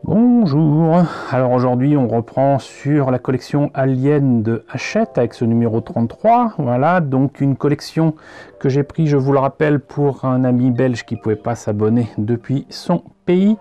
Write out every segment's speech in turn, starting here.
Bonjour, alors aujourd'hui on reprend sur la collection Alien de Hachette avec ce numéro 33, voilà, donc une collection que j'ai pris, je vous le rappelle, pour un ami belge qui ne pouvait pas s'abonner depuis son pays.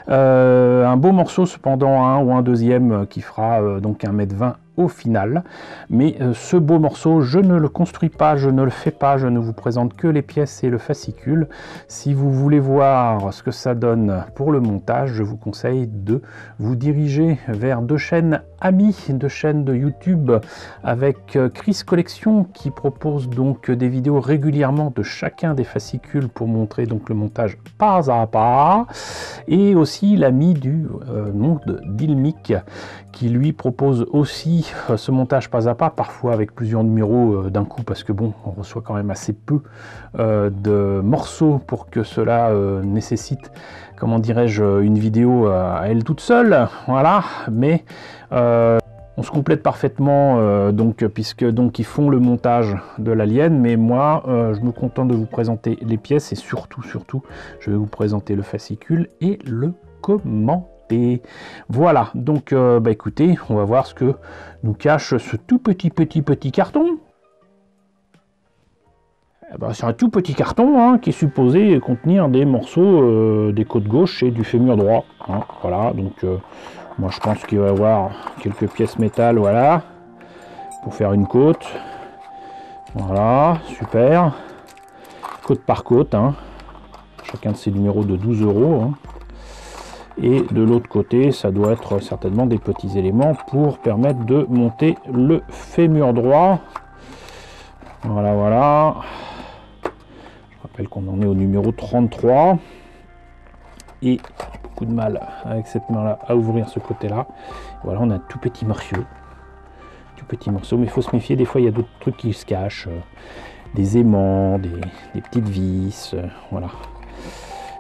Un beau morceau cependant, un ou un deuxième qui fera donc 1,20 m au final, mais ce beau morceau je ne le construis pas, je ne le fais pas, je ne vous présente que les pièces et le fascicule. Si vous voulez voir ce que ça donne pour le montage, je vous conseille de vous diriger vers deux chaînes amies, deux chaînes de YouTube avec Chris Collection qui propose donc des vidéos régulièrement de chacun des fascicules pour montrer donc le montage pas à pas, et aussi l'ami du nom d'Ilmic qui lui propose aussi ce montage pas à pas, parfois avec plusieurs numéros d'un coup, parce que bon, on reçoit quand même assez peu de morceaux pour que cela nécessite, comment dirais-je, une vidéo à elle toute seule, voilà, mais on se complète parfaitement donc, puisque donc ils font le montage de l'Alien, mais moi je me contente de vous présenter les pièces et surtout je vais vous présenter le fascicule et le commentaire. Voilà, donc écoutez, on va voir ce que nous cache ce tout petit carton. C'est un tout petit carton hein, qui est supposé contenir des morceaux des côtes gauche et du fémur droit. Hein, voilà, donc moi je pense qu'il va y avoir quelques pièces métal, voilà, pour faire une côte. Voilà, super. Côte par côte, hein. Chacun de ces numéros de 12 €. Hein. Et de l'autre côté, ça doit être certainement des petits éléments pour permettre de monter le fémur droit. Voilà, voilà. Je rappelle qu'on en est au numéro 33. Et beaucoup de mal avec cette main-là à ouvrir ce côté-là. Voilà, on a un tout petit morceau. Tout petit morceau, mais il faut se méfier. Des fois, il y a d'autres trucs qui se cachent. Des aimants, des petites vis. Voilà.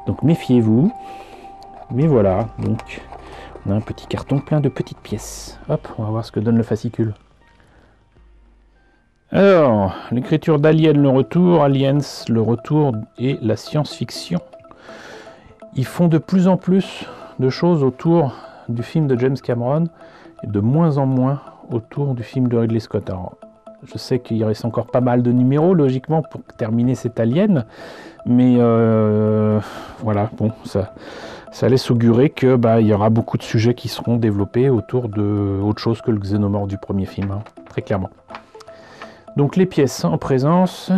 Donc, méfiez-vous. Mais voilà, donc on a un petit carton plein de petites pièces. Hop, on va voir ce que donne le fascicule. Alors, l'écriture d'Alien le retour, Aliens le retour et la science-fiction. Ils font de plus en plus de choses autour du film de James Cameron et de moins en moins autour du film de Ridley Scott. Alors, je sais qu'il reste encore pas mal de numéros, logiquement, pour terminer cet Alien, mais voilà, bon, ça laisse augurer que il y aura beaucoup de sujets qui seront développés autour de autre chose que le xénomorphe du premier film, hein, très clairement. Donc les pièces en présence,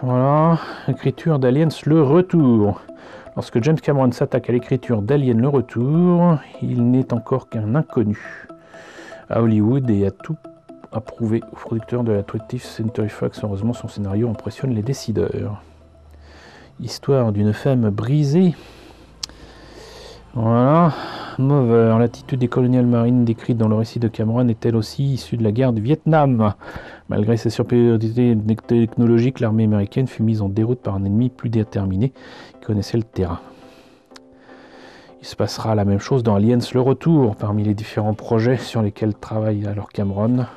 voilà, écriture d'Aliens le retour. Lorsque James Cameron s'attaque à l'écriture d'Alien le retour, il n'est encore qu'un inconnu à Hollywood et a tout approuvé au producteur de la 20th Century Fox. Heureusement, son scénario impressionne les décideurs. Histoire d'une femme brisée. Voilà, Mover, l'attitude des coloniales marines décrite dans le récit de Cameron est elle aussi issue de la guerre du Vietnam. Malgré sa supériorité technologique, l'armée américaine fut mise en déroute par un ennemi plus déterminé qui connaissait le terrain. Il se passera la même chose dans Aliens le retour. Parmi les différents projets sur lesquels travaille alors Cameron,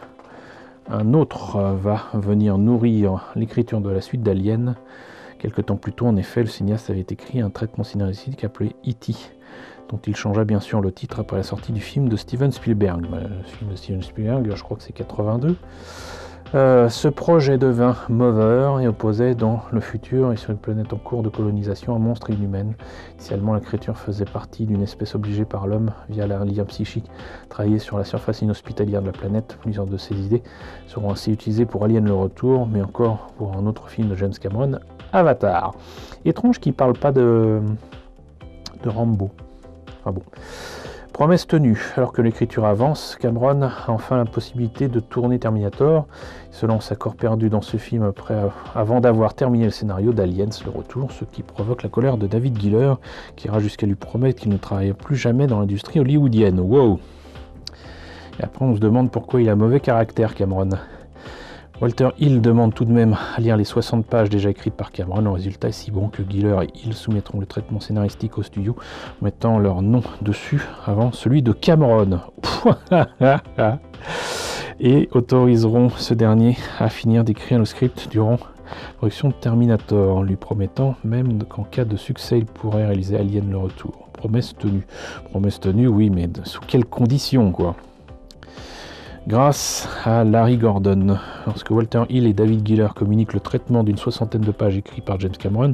un autre va venir nourrir l'écriture de la suite d'Alien. Quelque temps plus tôt, en effet, le cinéaste avait écrit un traitement scénaristique appelé E.T., dont il changea bien sûr le titre après la sortie du film de Steven Spielberg. Le film de Steven Spielberg, je crois que c'est 82. Ce projet devint Mover et opposait dans le futur et sur une planète en cours de colonisation un monstre inhumaine. Initialement, la créature faisait partie d'une espèce obligée par l'homme via un lien psychique travaillé sur la surface inhospitalière de la planète. Plusieurs de ces idées seront ainsi utilisées pour Alien le retour, mais encore pour un autre film de James Cameron, Avatar. Étrange qu'il ne parle pas de Rambo. Ah bon. Promesse tenue, alors que l'écriture avance, Cameron a enfin la possibilité de tourner Terminator. Il se lance à corps perdu dans ce film avant d'avoir terminé le scénario d'Aliens le retour, ce qui provoque la colère de David Giler, qui ira jusqu'à lui promettre qu'il ne travaillera plus jamais dans l'industrie hollywoodienne. Wow. Et après on se demande pourquoi il a mauvais caractère, Cameron. Walter Hill demande tout de même à lire les 60 pages déjà écrites par Cameron. Le résultat est si bon que Giler et Hill soumettront le traitement scénaristique au studio, mettant leur nom dessus avant celui de Cameron. Et autoriseront ce dernier à finir d'écrire le script durant la production de Terminator, lui promettant même qu'en cas de succès, il pourrait réaliser Alien le retour. Promesse tenue. Promesse tenue, oui, mais sous quelles conditions, quoi? Grâce à Larry Gordon, lorsque Walter Hill et David Giller communiquent le traitement d'une 60aine de pages écrites par James Cameron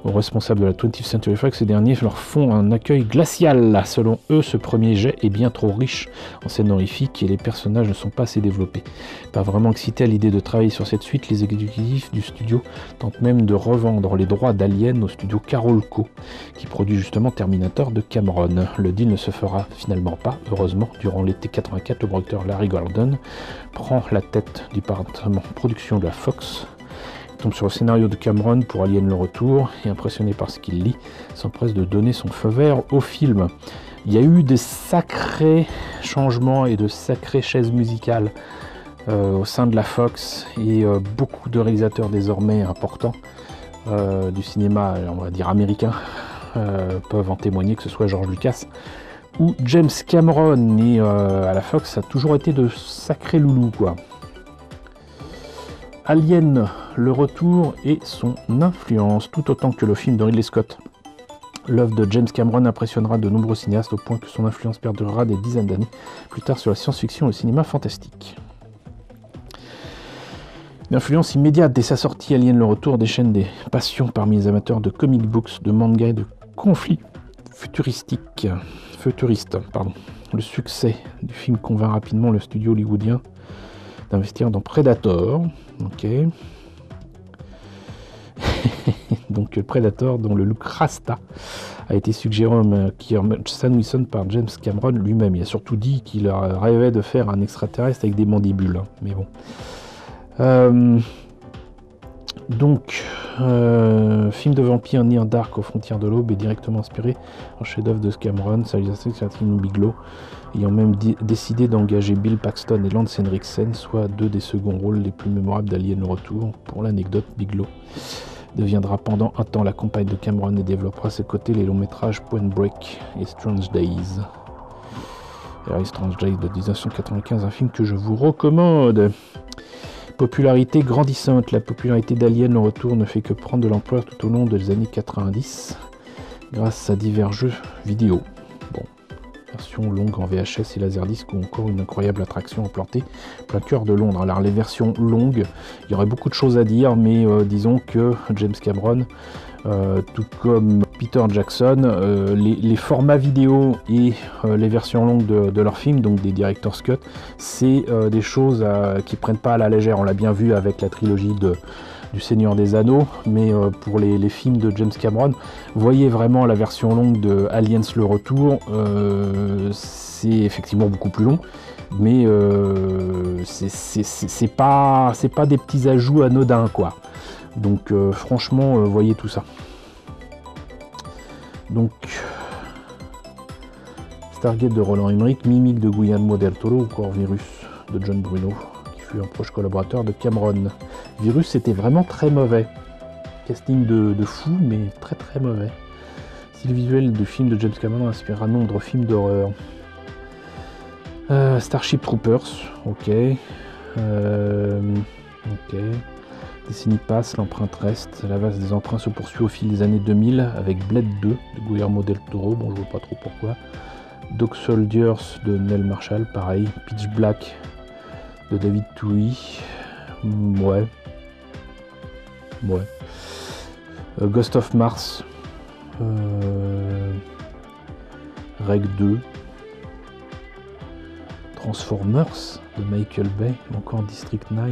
aux responsables de la 20th Century Fox, ces derniers leur font un accueil glacial. Selon eux, ce premier jet est bien trop riche en scènes horrifiques et les personnages ne sont pas assez développés. Pas vraiment excités à l'idée de travailler sur cette suite, les exécutifs du studio tentent même de revendre les droits d'Alien au studio Carolco, qui produit justement Terminator de Cameron. Le deal ne se fera finalement pas, heureusement. Durant l'été 84, le producteur Larry Gordon prend la tête du département production de la Fox, tombe sur le scénario de Cameron pour Alien le Retour et impressionné par ce qu'il lit, s'empresse de donner son feu vert au film. Il y a eu des sacrés changements et de sacrées chaises musicales au sein de la Fox et beaucoup de réalisateurs désormais importants du cinéma, on va dire américain, peuvent en témoigner, que ce soit George Lucas ou James Cameron. Et à la Fox, ça a toujours été de sacrés loulous, quoi. Alien, le retour et son influence, tout autant que le film de Ridley Scott. L'œuvre de James Cameron impressionnera de nombreux cinéastes au point que son influence perdurera des dizaines d'années plus tard sur la science-fiction et le cinéma fantastique. L'influence immédiate dès sa sortie, Alien le retour déchaîne des passions parmi les amateurs de comic books, de manga et de conflits futuristes. Le succès du film convainc rapidement le studio hollywoodien d'investir dans Predator. Ok. Donc Predator, dont le look Rasta a été suggéré au maquilleur Stan Winston par James Cameron lui-même. Il a surtout dit qu'il rêvait de faire un extraterrestre avec des mandibules. Mais bon. Film de vampire Near Dark aux frontières de l'aube est directement inspiré en chef-d'œuvre de Cameron, réalisation de Catherine Bigelow, ayant même décidé d'engager Bill Paxton et Lance Henriksen, soit deux des seconds rôles les plus mémorables d'Alien le Retour. Pour l'anecdote, Bigelow deviendra pendant un temps la compagne de Cameron et développera à ses côtés les longs métrages Point Break et Strange Days. Et Strange Days de 1995, un film que je vous recommande. Popularité grandissante, la popularité d'Alien le Retour ne fait que prendre de l'ampleur tout au long des années 90 grâce à divers jeux vidéo. Bon, version longue en VHS et Laserdisc ou encore une incroyable attraction implantée plein cœur de Londres. Alors les versions longues, il y aurait beaucoup de choses à dire, mais disons que James Cameron, tout comme Peter Jackson, les formats vidéo et les versions longues de leurs films, donc des Director's Cut, c'est des choses qui ne prennent pas à la légère. On l'a bien vu avec la trilogie du Seigneur des Anneaux, mais pour les films de James Cameron, voyez vraiment la version longue de Aliens le Retour, c'est effectivement beaucoup plus long, mais c'est pas des petits ajouts anodins, quoi. Donc franchement, voyez tout ça. Donc Stargate de Roland Emmerich, Mimic de Guillermo del Toro ou encore Virus de John Bruno, qui fut un proche collaborateur de Cameron. Virus était vraiment très mauvais. Casting de fou, mais très très mauvais. Style visuel du film de James Cameron inspirera nombre de films d'horreur. Starship Troopers, ok. Ok. Décennie passe, l'empreinte reste. La vase des emprunts se poursuit au fil des années 2000 avec Blade 2 de Guillermo del Toro, bon je vois pas trop pourquoi. Dog Soldiers de Neil Marshall, pareil. Pitch Black de David Twohy, ouais. Ghost of Mars, Reg 2, Transformers de Michael Bay, encore District 9.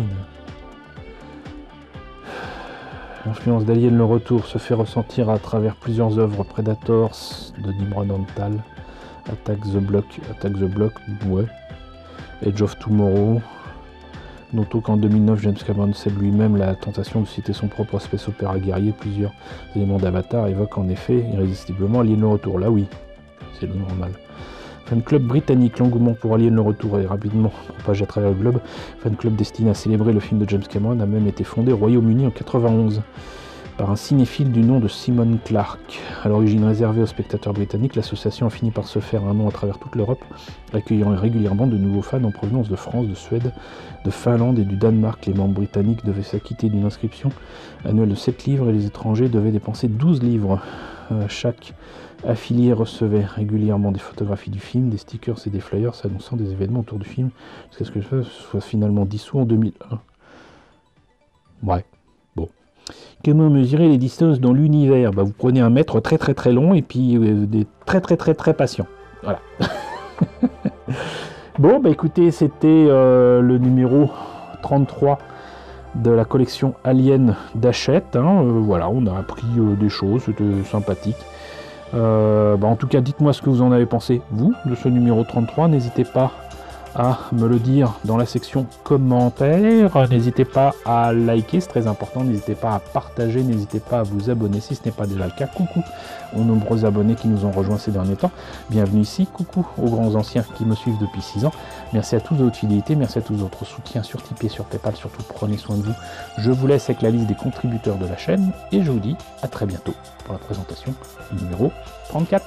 L'influence d'Alien le Retour se fait ressentir à travers plusieurs œuvres. Predators de Nimrod Antal, Attack the Block, ouais. Edge of Tomorrow. Notons qu'en 2009, James Cameron cède lui-même la tentation de citer son propre space opéra guerrier. Plusieurs éléments d'Avatar évoquent en effet irrésistiblement Alien le Retour. Là oui, c'est le normal. Fan club britannique, l'engouement pour Alien le Retour est rapidement propagé à travers le globe. Fan club destiné à célébrer le film de James Cameron a même été fondé au Royaume-Uni en 91 par un cinéphile du nom de Simon Clark. À l'origine réservée aux spectateurs britanniques, l'association a fini par se faire un nom à travers toute l'Europe, accueillant régulièrement de nouveaux fans en provenance de France, de Suède, de Finlande et du Danemark. Les membres britanniques devaient s'acquitter d'une inscription annuelle de 7 livres et les étrangers devaient dépenser 12 livres Chaque affilié recevait régulièrement des photographies du film, des stickers et des flyers annonçant des événements autour du film, jusqu'à ce que le film soit finalement dissous en 2001. Ouais, bon. Comment mesurer les distances dans l'univers? Vous prenez un mètre très très très long et puis des très très très très patients. Voilà. Bon, écoutez, c'était le numéro 33 de la collection Alien d'Hachette. Voilà, on a appris des choses, c'était sympathique. En tout cas, dites-moi ce que vous en avez pensé, vous, de ce numéro 33. N'hésitez pas à me le dire dans la section commentaires. N'hésitez pas à liker, c'est très important. N'hésitez pas à partager, n'hésitez pas à vous abonner si ce n'est pas déjà le cas. Coucou aux nombreux abonnés qui nous ont rejoints ces derniers temps. Bienvenue ici. Coucou aux grands anciens qui me suivent depuis 6 ans. Merci à tous de votre fidélité, merci à tous de votre soutien sur Tipeee, sur Paypal. Surtout, prenez soin de vous. Je vous laisse avec la liste des contributeurs de la chaîne et je vous dis à très bientôt pour la présentation du numéro 34.